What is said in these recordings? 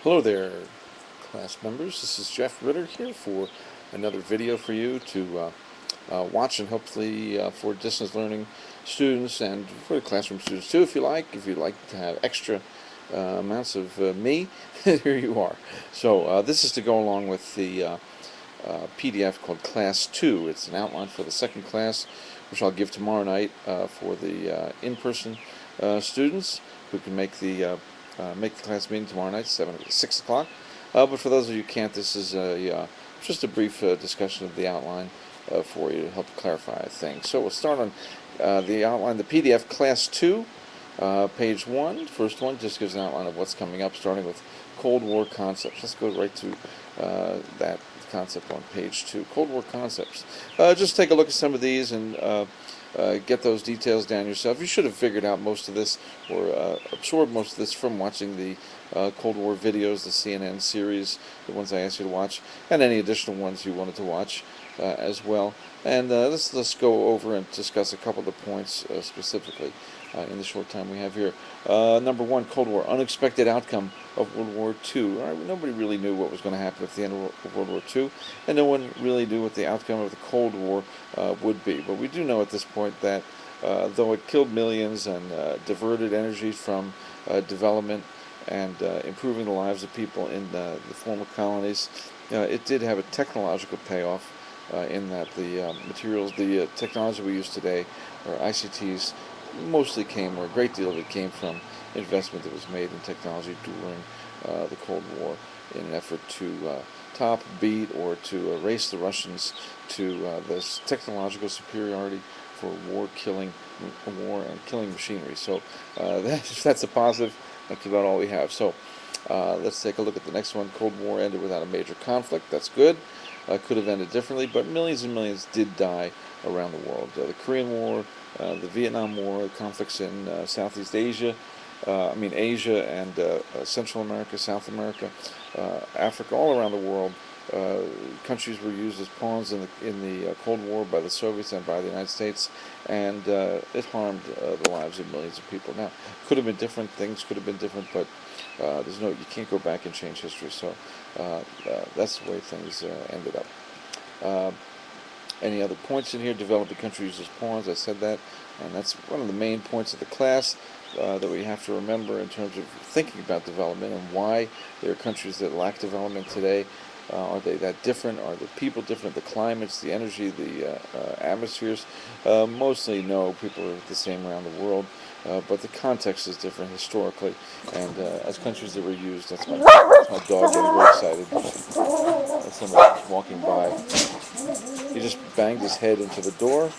Hello there, class members. This is Jeff Ritter here for another video for you to watch, and hopefully for distance learning students and for classroom students too, if you like. If you'd like to have extra amounts of me, here you are. So this is to go along with the PDF called Class 2. It's an outline for the second class, which I'll give tomorrow night for the in-person students who can make the class meeting tomorrow night, 6 o'clock. But for those of you who can't, this is just a brief discussion of the outline for you to help clarify things. So we'll start on the outline, the PDF Class 2, page 1. First one just gives an outline of what's coming up, starting with Cold War concepts. Let's go right to that concept on page 2, Cold War concepts. Just take a look at some of these and get those details down yourself. You should have figured out most of this, or absorbed most of this from watching the Cold War videos, the CNN series, the ones I asked you to watch, and any additional ones you wanted to watch as well. And let's go over and discuss a couple of the points specifically in the short time we have here. Number 1, Cold War, unexpected outcome of World War II. All right, nobody really knew what was going to happen at the end of World War II, and no one really knew what the outcome of the Cold War would be. But we do know at this point that though it killed millions and diverted energy from development and improving the lives of people in the former colonies, it did have a technological payoff in that the materials, the technology we use today, or ICTs, mostly came, or a great deal of it came from investment that was made in technology during the Cold War in an effort to beat, or to erase the Russians to this technological superiority for war and killing machinery. So that's a positive. That's about all we have. So let's take a look at the next one. Cold War ended without a major conflict. That's good. Could have ended differently, but millions and millions did die around the world. The Korean War, the Vietnam War, conflicts in Southeast Asia, Asia and Central America, South America, Africa, all around the world. Countries were used as pawns in the Cold War by the Soviets and by the United States, and it harmed the lives of millions of people. Now, could have been different. Things could have been different, but you can't go back and change history. So that's the way things ended up. Any other points in here? Developing countries as pawns. I said that, and that's one of the main points of the class that we have to remember in terms of thinking about development and why there are countries that lack development today. Are they that different? Are the people different? The climates, the energy, the atmospheres? Mostly no, people are the same around the world, but the context is different historically. And as countries that were used, that's my dog getting very excited. That's somebody walking by. He just banged his head into the door,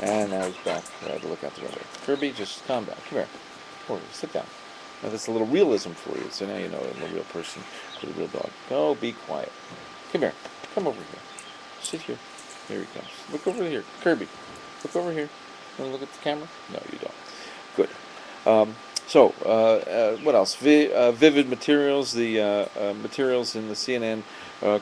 and now he's back to look out the window. Kirby, just calm down. Come here. Or sit down. Now that's a little realism for you, so now you know I'm a real person with a real dog. Go, be quiet. Come here. Come over here. Sit here. Here he comes. Look over here. Kirby, look over here. You want to look at the camera? No, you don't. Good. What else? Vivid materials. The materials in the CNN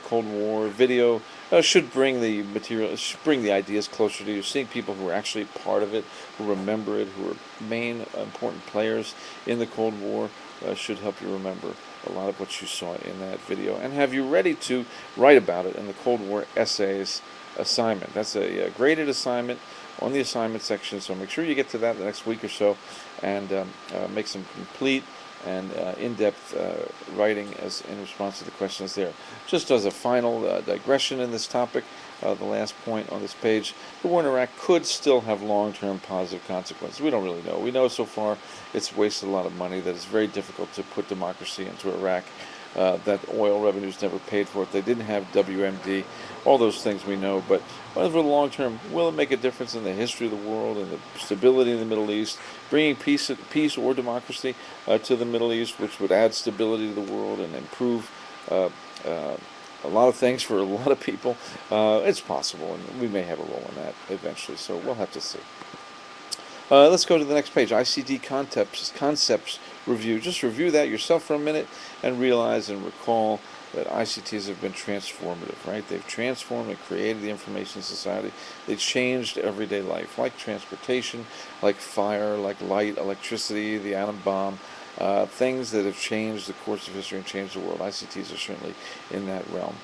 Cold War video should bring the material, should bring the ideas closer to you. Seeing people who are actually part of it, who remember it, who are main important players in the Cold War, should help you remember a lot of what you saw in that video, and have you ready to write about it in the Cold War essays assignment. That's a graded assignment on the assignment section, so make sure you get to that the next week or so, and make some complete and in-depth writing as in response to the questions there. Just as a final digression in this topic, the last point on this page, the war in Iraq could still have long-term positive consequences. We don't really know. We know so far it's wasted a lot of money, that it's very difficult to put democracy into Iraq, that oil revenues never paid for it. They didn't have WMD, all those things we know. But over the long term, will it make a difference in the history of the world and the stability in the Middle East, bringing peace or democracy to the Middle East, which would add stability to the world and improve a lot of things for a lot of people? It's possible, and we may have a role in that eventually, so we'll have to see. Let's go to the next page, ICT concepts review. Just review that yourself for a minute and realize and recall that ICTs have been transformative, right? They've transformed and created the information society. They changed everyday life, like transportation, like fire, like light, electricity, the atom bomb, things that have changed the course of history and changed the world. ICTs are certainly in that realm.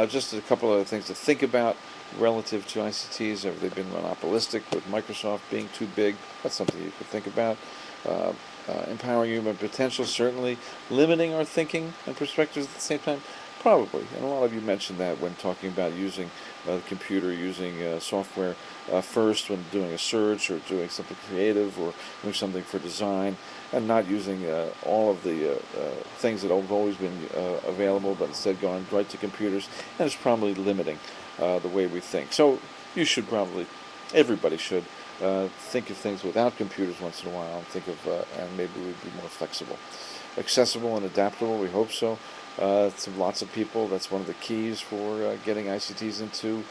Just a couple of things to think about relative to ICTs. Have they been monopolistic with Microsoft being too big? That's something you could think about. Empowering human potential, certainly. Limiting our thinking and perspectives at the same time, probably. And a lot of you mentioned that when talking about using the computer, using software first when doing a search or doing something creative or doing something for design, and not using all of the things that have always been available, but instead going right to computers. And it's probably limiting the way we think. So you should probably, everybody should, think of things without computers once in a while, and think of, and maybe we'd be more flexible. Accessible and adaptable, we hope so. To lots of people, that's one of the keys for getting ICTs into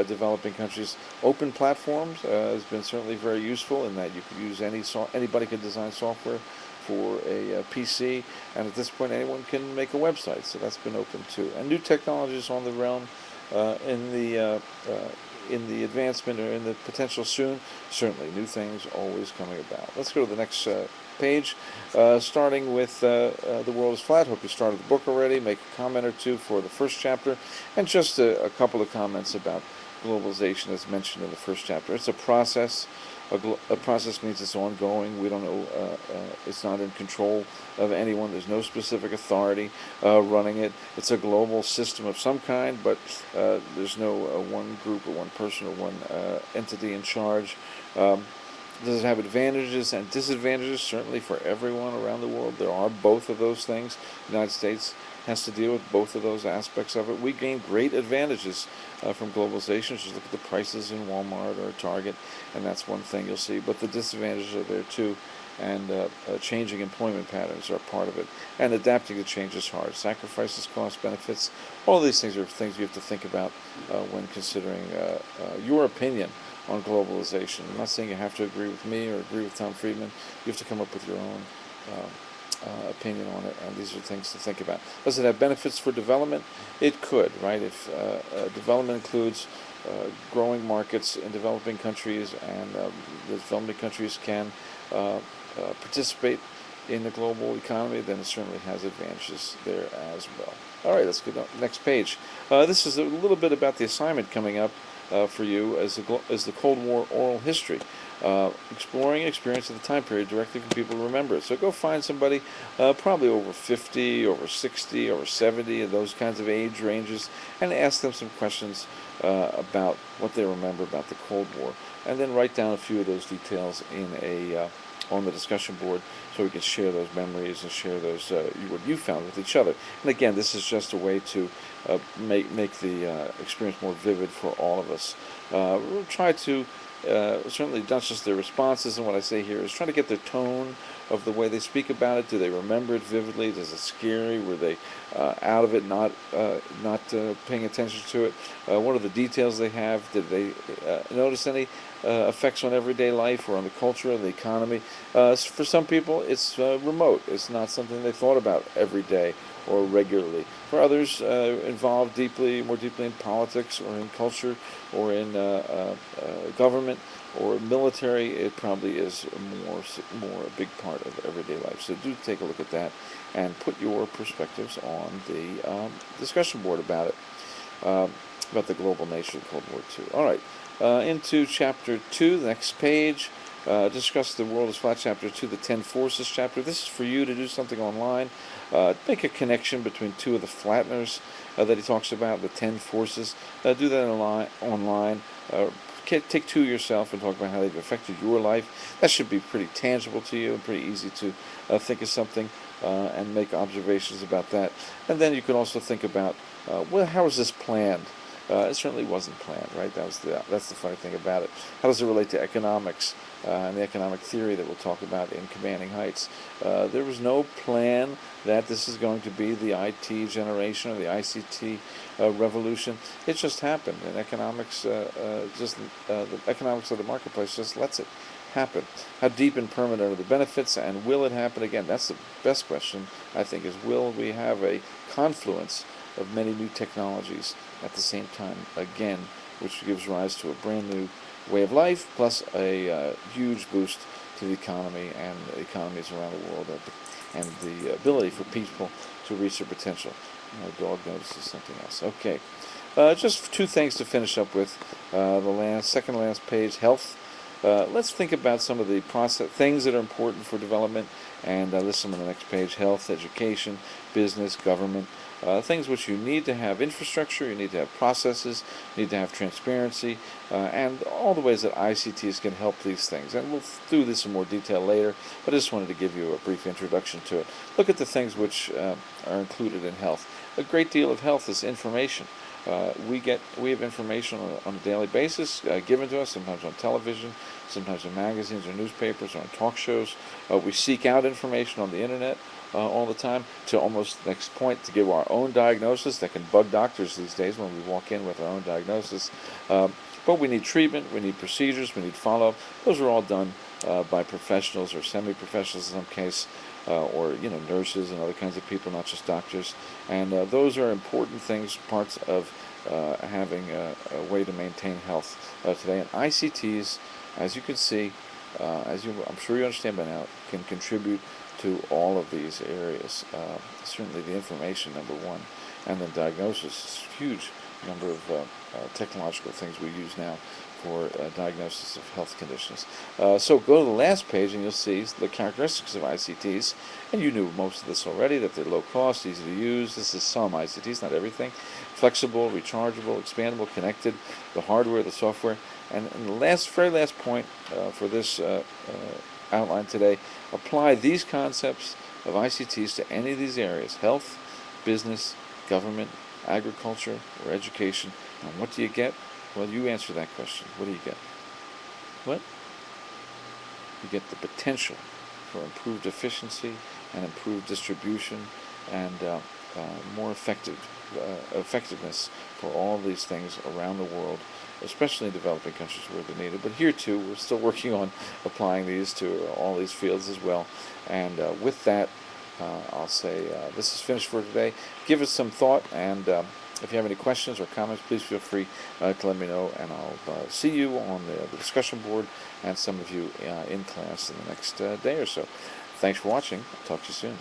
developing countries. Open platforms has been certainly very useful in that you could use anybody could design software for a PC, and at this point anyone can make a website, so that's been open too. And new technologies on the realm in the advancement or in the potential soon, certainly new things always coming about. Let's go to the next page, starting with The World is Flat. Hope you started the book already. Make a comment or two for the first chapter, and just a couple of comments about globalization as mentioned in the first chapter. It's a process. A process means it's ongoing. We don't know, it's not in control of anyone. There's no specific authority running it. It's a global system of some kind, but there's no one group or one person or one entity in charge. Does it have advantages and disadvantages? Certainly for everyone around the world. There are both of those things. The United States has to deal with both of those aspects of it. We gain great advantages from globalization. Just look at the prices in Walmart or Target, and that's one thing you'll see. But the disadvantages are there too, and changing employment patterns are part of it. And adapting to change is hard. Sacrifices, costs, benefits, all these things are things you have to think about when considering your opinion on globalization. I'm not saying you have to agree with me or agree with Tom Friedman. You have to come up with your own opinion on it, and these are things to think about. Does it have benefits for development? It could, right? If development includes growing markets in developing countries, and the developing countries can participate in the global economy, then it certainly has advantages there as well. All right, let's go to the next page. This is a little bit about the assignment coming up for you as the Cold War oral history. Exploring experience of the time period directly from people who remember it. So go find somebody probably over 50, over 60, over 70, and those kinds of age ranges, and ask them some questions about what they remember about the Cold War. And then write down a few of those details in on the discussion board, so we can share those memories and share those what you found with each other. And again, this is just a way to make the experience more vivid for all of us. We'll try to certainly not just their responses, and what I say here is try to get the tone of the way they speak about it. Do they remember it vividly? Does it scary? Were they out of it, not paying attention to it? What are the details they have? Did they notice any effects on everyday life or on the culture or the economy? For some people, it's remote. It's not something they thought about every day or regularly. For others, involved more deeply in politics or in culture or in government or military, it probably is more a big part of everyday life. So do take a look at that and put your perspectives on the discussion board about it, about the global nature of Cold War II. All right, into Chapter 2, the next page. Discuss The World is Flat, Chapter 2, the 10 Forces chapter. This is for you to do something online. Make a connection between two of the flatteners that he talks about, the 10 forces. Do that online. Take two yourself and talk about how they've affected your life. That should be pretty tangible to you and pretty easy to think of something and make observations about that. And then you can also think about, well, how is this planned? It certainly wasn't planned, right? That's the funny thing about it. How does it relate to economics and the economic theory that we'll talk about in Commanding Heights? There was no plan that this is going to be the IT generation or the ICT revolution. It just happened, and economics, the economics of the marketplace just lets it happen. How deep and permanent are the benefits, and will it happen again? That's the best question, I think, is will we have a confluence of many new technologies at the same time again, which gives rise to a brand new way of life, plus a huge boost to the economy and the economies around the world, and the ability for people to reach their potential. My dog notices something else. Okay, just two things to finish up with. The second last page, health. Let's think about some of the things that are important for development, and list them on the next page: health, education, business, government. Things which you need to have infrastructure, you need to have processes, you need to have transparency, and all the ways that ICTs can help these things. And we'll do this in more detail later, but I just wanted to give you a brief introduction to it. Look at the things which are included in health. A great deal of health is information. We have information on a daily basis given to us, sometimes on television, sometimes in magazines or newspapers or on talk shows. We seek out information on the internet all the time, to almost next point, to give our own diagnosis. That can bug doctors these days when we walk in with our own diagnosis. But we need treatment, we need procedures, we need follow-up. Those are all done by professionals or semi-professionals in some case, or nurses and other kinds of people, not just doctors. And those are important things, parts of having a way to maintain health today. And ICTs, as you can see, I'm sure you understand by now, can contribute to all of these areas. Certainly the information, number one, and then diagnosis. Huge number of technological things we use now for diagnosis of health conditions. So go to the last page and you'll see the characteristics of ICTs. And you knew most of this already, that they're low cost, easy to use. This is some ICTs, not everything. Flexible, rechargeable, expandable, connected, the hardware, the software. And the very last point for this outline today, apply these concepts of ICTs to any of these areas: health, business, government, agriculture, or education. And what do you get? Well, you answer that question. What do you get? What? You get the potential for improved efficiency and improved distribution and more effectiveness for all these things around the world, especially in developing countries where they're needed. But here too, we're still working on applying these to all these fields as well. And with that, I'll say this is finished for today. Give it some thought, and if you have any questions or comments, please feel free to let me know, and I'll see you on the discussion board and some of you in class in the next day or so. Thanks for watching. I'll talk to you soon.